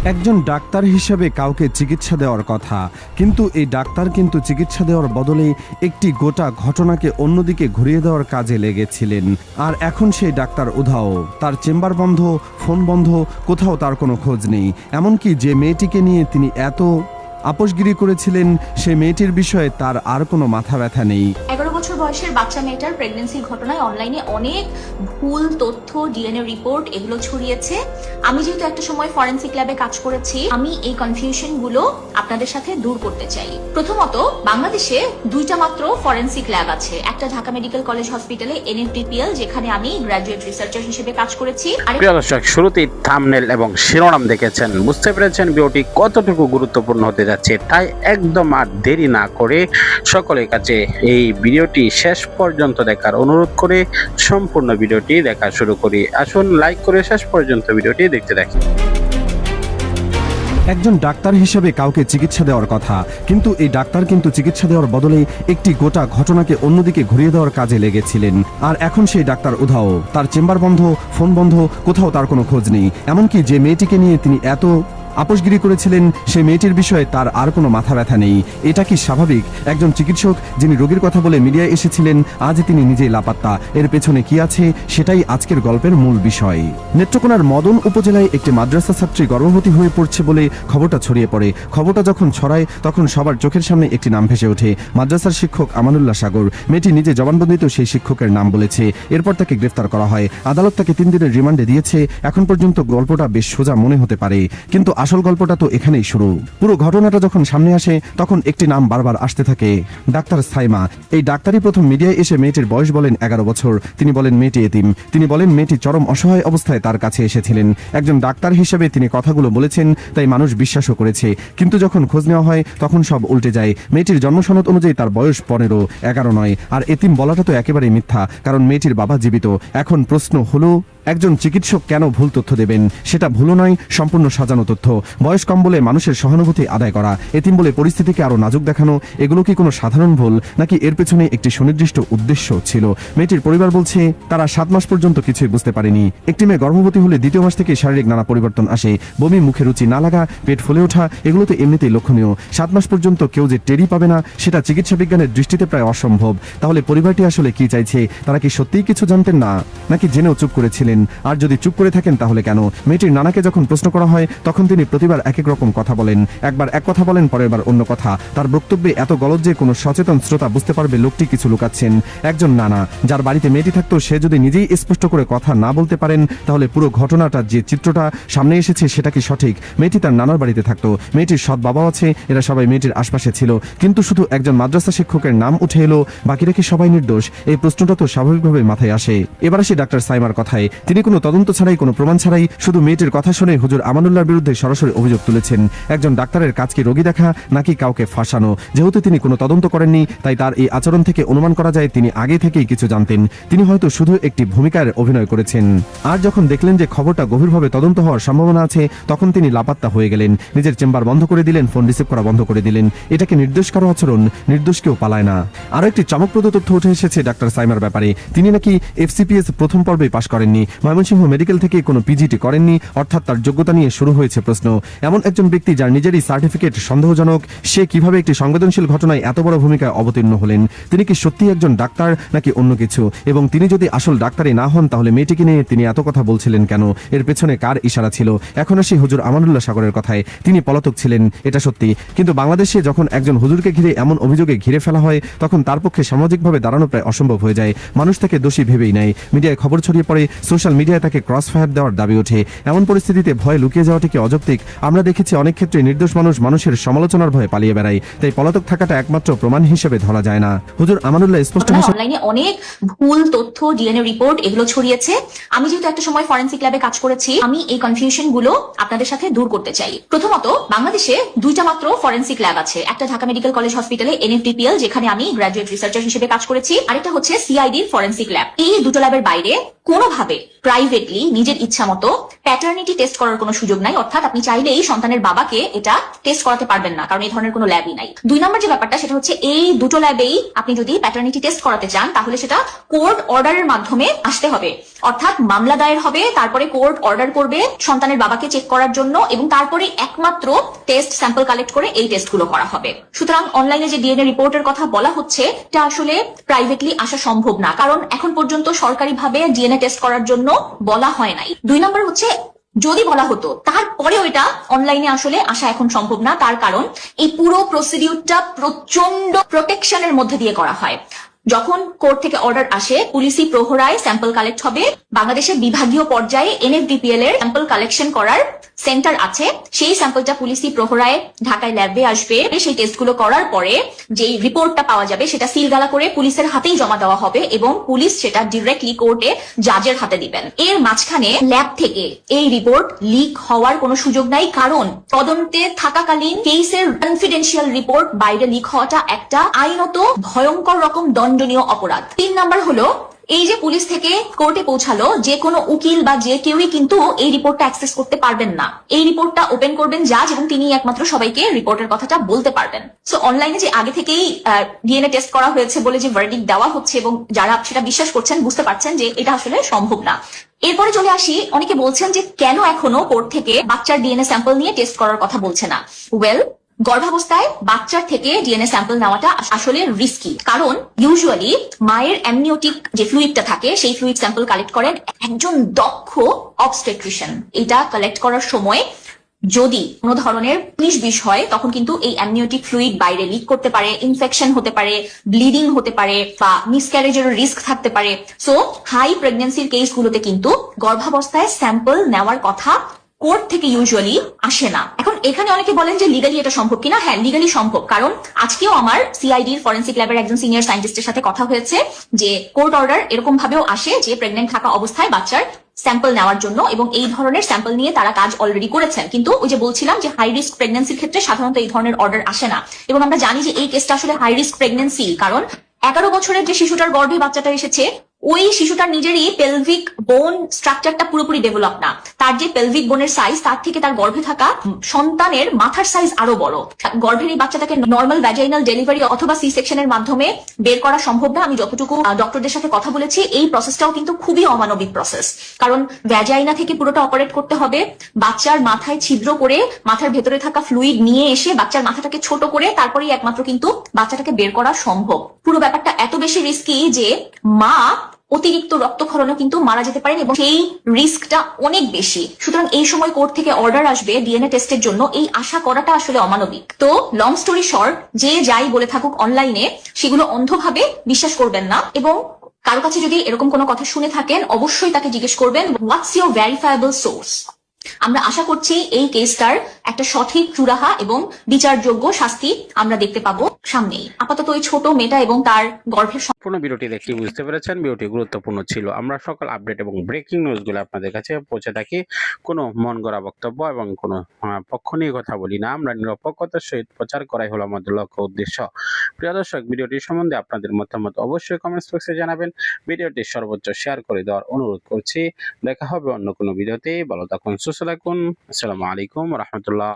একজন ডাক্তার হিসেবে কাউকে চিকিৎসা দেওয়ার কথা, কিন্তু এই ডাক্তার কিন্তু চিকিৎসা দেওয়ার বদলে একটি গোটা ঘটনাকে অন্যদিকে ঘুরিয়ে দেওয়ার কাজে লেগেছিলেন। আর এখন সেই ডাক্তার উধাও, তার চেম্বার বন্ধ, ফোন বন্ধ, কোথাও তার কোনো খোঁজ নেই। এমনকি যে মেয়েটিকে নিয়ে তিনি এত আপোষগিরি করেছিলেন, সেই মেয়েটির বিষয়ে তার আর কোনো মাথা ব্যথা নেই। 11 বছর বয়সের বাচ্চা মেয়েটার প্রেগন্যান্সির ঘটনায় অনলাইনে অনেক ভুল তথ্য, ডিএনএ রিপোর্ট এগুলো ছড়িয়েছে। আমি যেহেতু একটা সময় ফরেনসিক ল্যাবে কাজ করেছি, আমি এই কনফিউশন গুলো আপনাদের সাথে দূর করতে চাই। প্রথমত, বাংলাদেশে দুইটা মাত্র ফরেনসিক ল্যাব আছে। একটা ঢাকা মেডিকেল কলেজ হসপিটালে এনএফডিপিএল, যেখানে আমি গ্র্যাজুয়েট রিসার্চার হিসেবে কাজ করেছি। প্রিয় দর্শক, শুরুতেই থাম্বনেল এবং শিরোনাম দেখেছেন, বুঝতে পেরেছেন ভিডিওটি কতটুকু গুরুত্বপূর্ণ হতে যাচ্ছে। তাই একদম আর দেরি না করে সকলের কাছে এই ভিডিওটি শেষ পর্যন্ত দেখার অনুরোধ করে সম্পূর্ণ ভিডিওটি দেখা শুরু করি। আসুন লাইক করে শেষ পর্যন্ত ভিডিওটি দেখতে থাকি। একজন ডাক্তার হিসেবে কাউকে চিকিৎসা দেওয়ার কথা, কিন্তু এই ডাক্তার কিন্তু চিকিৎসা দেওয়ার বদলে একটি গোটা ঘটনাকে অন্যদিকে ঘুরিয়ে দেওয়ার কাজে লেগেছিলেন। আর এখন সেই ডাক্তার উধাও, তার চেম্বার বন্ধ, ফোন বন্ধ, কোথাও তার কোনো খোঁজ নেই। এমনকি যে মেয়েটিকে নিয়ে তিনি এত আপোষগিরি করেছিলেন, সেই মেয়েটির বিষয়ে তার আর কোনো মাথা ব্যথা নেই। এটা কি স্বাভাবিক? একজন চিকিৎসক যিনি রোগীর কথা বলে মিডিয়ায় এসেছিলেন, আজ তিনি নিজেই লাপাত্তা। এর পেছনে কি আছে, সেটাই আজকের গল্পের মূল বিষয়। নেত্রকোনার মদন উপজেলায় একটি মাদ্রাসা ছাত্রী গর্ভবতী হয়ে পড়ছে বলে খবরটা ছড়িয়ে পড়ে। খবরটা যখন ছড়ায়, তখন সবার চোখের সামনে একটি নাম ভেসে ওঠে, মাদ্রাসার শিক্ষক আমানুল্লাহ সাগর। মেয়েটি নিজে জবানবন্দিতেও সেই শিক্ষকের নাম বলেছে। এরপর তাকে গ্রেফতার করা হয়। আদালত তাকে 3 দিনের রিমান্ডে দিয়েছে। এখন পর্যন্ত গল্পটা বেশ সোজা মনে হতে পারে, কিন্তু আসল গল্পটা তো এখানেই শুরু। পুরো ঘটনাটা যখন সামনে আসে, তখন একটি নাম বারবার আসতে থাকে, ডাক্তার সাইমা। এই ডাক্তারই প্রথম মিডিয়ায় এসে মেয়েটির বয়স বলেন 11 বছর। তিনি বলেন মেয়েটি এতিম। তিনি বলেন মেয়েটি চরম অসহায় অবস্থায় তার কাছে এসেছিলেন। একজন ডাক্তার হিসেবে তিনি কথাগুলো বলেছেন, তাই মানুষ বিশ্বাসও করেছে। কিন্তু যখন খোঁজ নেওয়া হয়, তখন সব উল্টে যায়। মেয়েটির জন্মসনদ অনুযায়ী তার বয়স 15, 11 নয়। আর এতিম বলাটা তো একেবারেই মিথ্যা, কারণ মেয়েটির বাবা জীবিত। এখন প্রশ্ন হলো, একজন চিকিৎসক কেন ভুল তথ্য দেবেন? সেটা ভুলও নয়, সম্পূর্ণ সাজানো তথ্য। বয়স কম বলে মানুষের সহানুভূতি আদায় করা, এতিম বলে পরিস্থিতিকে আরো নাজুক দেখানো, এগুলো কি কোনো সাধারণ ভুল, নাকি এর পেছনে একটি সুনির্দিষ্ট উদ্দেশ্য ছিল? মেয়েটির পরিবার বলছে তারা 7 মাস পর্যন্ত কিছুই বুঝতে পারেনি। একটি মেয়ে গর্ভবতী হলে 2য় মাস থেকে শারীরিক নানা পরিবর্তন আসে। বমি, মুখে রুচি না লাগা, পেট ফুলে ওঠা, এগুলো তো এমনিতেই লক্ষণীয়। 7 মাস পর্যন্ত কেউ যে টেরই পাবে না, সেটা চিকিৎসা বিজ্ঞানের দৃষ্টিতে প্রায় অসম্ভব। তাহলে পরিবারটি আসলে কি চাইছে? তারা কি সত্যিই কিছু জানতেন না, নাকি জেনেও চুপ করেছিলেন? আর যদি চুপ করে থাকেন, তাহলে কেন? মেয়েটির নানাকে যখন প্রশ্ন করা হয়, তখন তিনি প্রতিবার এক এক রকম কথা বলেন। একবার এক কথা বলেন, পরের বার অন্য কথা। তার বক্তব্যে এত গলদ যে কোনো সচেতন শ্রোতা বুঝতে পারবে লোকটি কিছু লুকাচ্ছেন। একজন নানা, যার বাড়িতে মেয়েটি থাকতো, সে যদি নিজেই স্পষ্ট করে কথা না বলতে পারেন, তাহলে পুরো ঘটনাটার যে চিত্রটা সামনে এসেছে, সেটা কি সঠিক? মেয়েটি তার নানার বাড়িতে থাকতো, মেয়েটির সৎ বাবাও আছে, এরা সবাই মেয়েটির আশপাশে ছিল, কিন্তু শুধু একজন মাদ্রাসা শিক্ষকের নাম উঠে এলো, বাকিরা কি সবাই নির্দোষ? এই প্রশ্নটা তো স্বাভাবিকভাবে মাথায় আসে। এবার আসি ডাক্তার সাইমার কথায়। তিনি কোনো তদন্ত ছাড়াই, কোনো প্রমাণ ছাড়াই, শুধু মেয়েটির কথা শুনে হুজুর আমানুল্লাহর বিরুদ্ধে সরাসরি অভিযোগ তুলেছেন। একজন ডাক্তারের কাজ কি রোগী দেখা, নাকি কাউকে ফাঁসানো? যেহেতু তিনি কোনো তদন্ত করেননি, তাই তার এই আচরণ থেকে অনুমান করা যায় তিনি আগে থেকেই কিছু জানতেন। তিনি হয়তো শুধু একটি ভূমিকার অভিনয় করেছেন। আর যখন দেখলেন যে খবরটা গভীরভাবে তদন্ত হওয়ার সম্ভাবনা আছে, তখন তিনি লাপাত্তা হয়ে গেলেন। নিজের চেম্বার বন্ধ করে দিলেন, ফোন রিসিভ করা বন্ধ করে দিলেন। এটাকে নির্দোষ কারো আচরণ? নির্দোষ কেউ পালায় না। আরো একটি চমকপ্রদ তথ্য উঠে এসেছে ডাক্তার সাইমার ব্যাপারে। তিনি নাকি FCPS প্রথম পর্বে পাশ করেননি, ময়মনসিংহ মেডিকেল থেকে কোনো PGT করেননি, অর্থাৎ তার যোগ্যতা নিয়ে শুরু হয়েছে প্রশ্ন। এমন একজন ব্যক্তি যার নিজেরই সার্টিফিকেট সন্দেহজনক, সে কিভাবে একটি সংবেদনশীল ঘটনায় এত বড় ভূমিকায় অবতীর্ণ হলেন? তিনি কি সত্যি একজন ডাক্তার, নাকি অন্য কিছু? এবং তিনি যদি আসল ডাক্তারই না হন, তাহলে মেয়েটিকে নিয়ে তিনি এত কথা বলছিলেন কেন? এর পেছনে কার ইশারা ছিল? এখন আসি হুজুর আমানুল্লাহ সাগরের কথায়। তিনি পলাতক ছিলেন, এটা সত্যি, কিন্তু বাংলাদেশে যখন একজন হুজুরকে ঘিরে এমন অভিযোগে ঘিরে ফেলা হয়, তখন তার পক্ষে সামাজিকভাবে দাঁড়ানো প্রায় অসম্ভব হয়ে যায়। মানুষ তাকে দোষী ভেবেই নেয়। মিডিয়ায় খবর ছড়িয়ে পড়ে, সোশ্যাল মিডিয়ায় তাকে ক্রস ফায়ার দেওয়ার দাবি ওঠে। এমন পরিস্থিতিতে ভয়ে লুকিয়ে যাওয়াটি কি অযৌক্তিক? আমরা দেখেছি অনেক ক্ষেত্রে নির্দোষ মানুষ মানুষের সমালোচনার ভয়ে পালিয়ে বেড়ায়, তাই পলাতক থাকাটা একমাত্র প্রমাণ হিসেবে ধরা যায় না। হুজুর আমানুল্লাহ স্পষ্ট ভাষায় অনলাইনে অনেক ভুল তথ্য, ডিএনএ রিপোর্ট এগুলো ছড়িয়েছে। আমি যেহেতু একটা সময় ফরেনসিক ল্যাবে কাজ করেছি, আমি এই কনফিউশন গুলো আপনাদের সাথে দূর করতে চাই। প্রথমত, বাংলাদেশে দুইটা মাত্র ফরেনসিক ল্যাব আছে। একটা ঢাকা মেডিকেল কলেজ হসপিটালে এনএফডিপিএল, যেখানে আমি গ্র্যাজুয়েট রিসার্চার হিসেবে কাজ করেছি, আরেকটা হচ্ছে CID ফরেনসিক ল্যাব। এই দুটো ল্যাবের বাইরে কোনোভাবে প্রাইভেটলি নিজের ইচ্ছা মতো প্যাটার্নিটি টেস্ট করার কোনো সুযোগ নাই, অর্থাৎ আপনি চাইলেই সন্তানের বাবাকে এটা টেস্ট করাতে পারবেন না, কারণ এই ধরনের কোনো ল্যাবই নাই। 2 নম্বর যে ব্যাপারটা সেটা হচ্ছে এই দুটো ল্যাবেই আপনি যদি প্যাটার্নিটি টেস্ট করাতে চান তাহলে সেটা কোর্ট অর্ডারের মাধ্যমে আসতে হবে, অর্থাৎ মামলা দায়ের হবে, তারপরে কোর্ট অর্ডার করবে সন্তানের বাবাকে চেক করার জন্য এবং তারপরে একমাত্র টেস্ট স্যাম্পল কালেক্ট করে এই টেস্টগুলো করা হবে। সুতরাং অনলাইনে যে ডিএনএ রিপোর্টের কথা বলা হচ্ছে এটা আসলে প্রাইভেটলি আসা সম্ভব না, কারণ এখন পর্যন্ত সরকারিভাবে ডিএনএ টেস্ট করার জন্য বলা হয় নাই। 2 নম্বর হচ্ছে যদি বলা হতো তারপরেও এটা অনলাইনে আসলে আসা এখন সম্ভব না, তার কারণ এই পুরো প্রসিডিউরটা প্রচন্ড প্রোটেকশনের মধ্যে দিয়ে করা হয়। যখন কোর্ট থেকে অর্ডার আসে পুলিশি প্রহরায় স্যাম্পল কালেক্ট হবে, বাংলাদেশের বিভাগীয় পর্যায়ে এনএফডিপিএল এর স্যাম্পল কালেকশন করার সেন্টার আছে, সেই স্যাম্পলটা পুলিশি প্রহরায় ঢাকায় ল্যাবে আসবে, সেই টেস্টগুলো করার পরে যেই রিপোর্টটা পাওয়া যাবে সেটা সিলগালা করে পুলিশের হাতেই জমা দেওয়া হবে এবং পুলিশ সেটা ডিরেক্টলি কোর্টে জাজের হাতে দিবেন। এর মাঝখানে ল্যাব থেকে এই রিপোর্ট লিক হওয়ার কোনো সুযোগ নাই, কারণ তদন্তে থাকাকালীন কেসের কনফিডেন্সিয়াল রিপোর্ট বাইরে লিক হওয়াটা একটা আইনত ভয়ঙ্কর রকম দণ্ডনীয় অপরাধ। 3 নাম্বার হলো এই যে পুলিশ থেকে কোর্টে পৌঁছালো, যে কোনো উকিল বা যে কেউই কিন্তু এই রিপোর্টটা অ্যাক্সেস করতে পারবেন না। এই রিপোর্টটা ওপেন করবেন জাজ এবং তিনি একমাত্র সবাইকে রিপোর্টের কথাটা বলতে পারবেন। সো অনলাইনে যে আগে থেকেই ডিএনএ টেস্ট করা হয়েছে বলে যে ভার্ডিক্ট দেওয়া হচ্ছে এবং যারা সেটা বিশ্বাস করছেন বুঝতে পারছেন যে এটা আসলে সম্ভব না। এরপরে চলে আসি, অনেকে বলছেন যে কেন এখনো কোর্ট থেকে বাচ্চার ডিএনএ স্যাম্পল নিয়ে টেস্ট করার কথা বলছে না। ওয়েল, গর্ভাবস্থায় বাচ্চার থেকে ডিএনএ স্যাম্পল নেওয়াটা আসলে রিস্কি, কারণ ইউজুয়ালি মায়ের অ্যামনিওটিক যে ফ্লুইডটা থাকে সেই ফ্লুইড স্যাম্পল কালেক্ট করেন একজন দক্ষ অবস্টেট্রিশিয়ান। এটা কালেক্ট করার সময় যদি কোনো ধরনের 19-20 হয় তখন কিন্তু এই অ্যামনিওটিক ফ্লুইড বাইরে লিক করতে পারে, ইনফেকশন হতে পারে, ব্লিডিং হতে পারে বা মিসক্যারেজের রিস্ক থাকতে পারে। সো হাই প্রেগন্যান্সির কেসগুলোতে কিন্তু গর্ভাবস্থায় স্যাম্পল নেওয়ার কথা কোর্ট থেকে ইউজুয়ালি আসে না। এখন এখানে অনেকে বলেন যে লিগালি এটা সম্ভব কিনা। হ্যাঁ, লিগালি সম্ভব, কারণ আজকেও আমার সিআইডির ফরেন্সিক ল্যাবের একজন সিনিয়র সায়েন্টিস্টের সাথে কথা হয়েছে যে কোর্ট অর্ডার এরকম ভাবেও আসে যে প্রেগনেন্ট থাকা অবস্থায় বাচ্চার স্যাম্পল নেওয়ার জন্য, এবং এই ধরনের স্যাম্পল নিয়ে তারা কাজ অলরেডি করেছেন। কিন্তু ওই যে বলছিলাম যে হাই রিস্ক প্রেগন্যান্সির ক্ষেত্রে সাধারণত এই ধরনের অর্ডার আসে না, এবং আমরা জানি যে এই কেসটা আসলে হাই রিস্ক প্রেগন্যান্সি, কারণ 11 বছরের যে শিশুটার গর্ভে বাচ্চাটা এসেছে ওই শিশুটার নিজেরই পেলভিক বোন স্ট্রাকচারটা পুরোপুরি ডেভেলপ না। তার যে পেলভিক বোনের সাইজ তার থেকে তার গর্ভে থাকা সন্তানের মাথার সাইজ আরো বড়। গর্ভের এই বাচ্চাটাকে নর্মাল ভ্যাজাইনাল ডেলিভারি অথবা সি সেকশনের মাধ্যমে বের করা সম্ভব না। আমি যতটুকু ডক্টরদের সাথে কথা বলেছি এই প্রসেসটাও কিন্তু খুবই অমানবিক প্রসেস, কারণ ভ্যাজাইনা থেকে পুরোটা অপারেট করতে হবে, বাচ্চার মাথায় ছিদ্র করে মাথার ভেতরে থাকা ফ্লুইড নিয়ে এসে বাচ্চার মাথাটাকে ছোট করে তারপরেই একমাত্র কিন্তু বাচ্চাটাকে বের করা সম্ভব। পুরো ব্যাপারটা এত বেশি রিস্কি যে মা অতিরিক্ত রক্তক্ষরণে কিন্তু মারা যেতে পারেন এবং সেই রিস্কটা অনেক বেশি। সুতরাং এই সময় কোর্ট থেকে অর্ডার আসবে ডিএনএ টেস্টের জন্য, এই আশা করাটা আসলে অমানবিক। তো লং স্টোরি শর্ট, যে যাই বলে থাকুক অনলাইনে সেগুলো অন্ধভাবে বিশ্বাস করবেন না, এবং কারো কাছে যদি এরকম কোনো কথা শুনে থাকেন অবশ্যই তাকে জিজ্ঞেস করবেন হোয়াটস ইউর ভেরিফায়েবল সোর্স। আমরা আশা করছি এই কেসটার একটা সঠিক চুরাহা এবং বিচারযোগ্য শাস্তি আমরা দেখতে পাবো সামনেই। আপাতত ওই ছোট মেয়েটা এবং তার গর্ভের সম্পূর্ণ ভিডিওটি দেখে বুঝতে পেরেছেন ভিডিওটি গুরুত্বপূর্ণ ছিল। আমরা সকল আপডেট এবং ব্রেকিং নিউজগুলো আপনাদের কাছে পৌঁছে থাকি। কোনো মন গড়া বক্তব্য এবং কোনো পক্ষ নিয়ে কথা বলি না, আমরা নিরপেক্ষতার সহিত প্রচার করাই হলো আমাদের লক্ষ্য উদ্দেশ্য। প্রিয় দর্শক, ভিডিওটি সম্বন্ধে আপনাদের মতামত অবশ্যই কমেন্টস বক্সে জানাবেন। ভিডিওটি সর্বোচ্চ শেয়ার করে দেওয়ার অনুরোধ করছি। দেখা হবে অন্য কোনো ভিডিওতে। ভালো থাকুন, সুস্থ থাকুন। আসসালামু আলাইকুম রহমতুল্লাহ।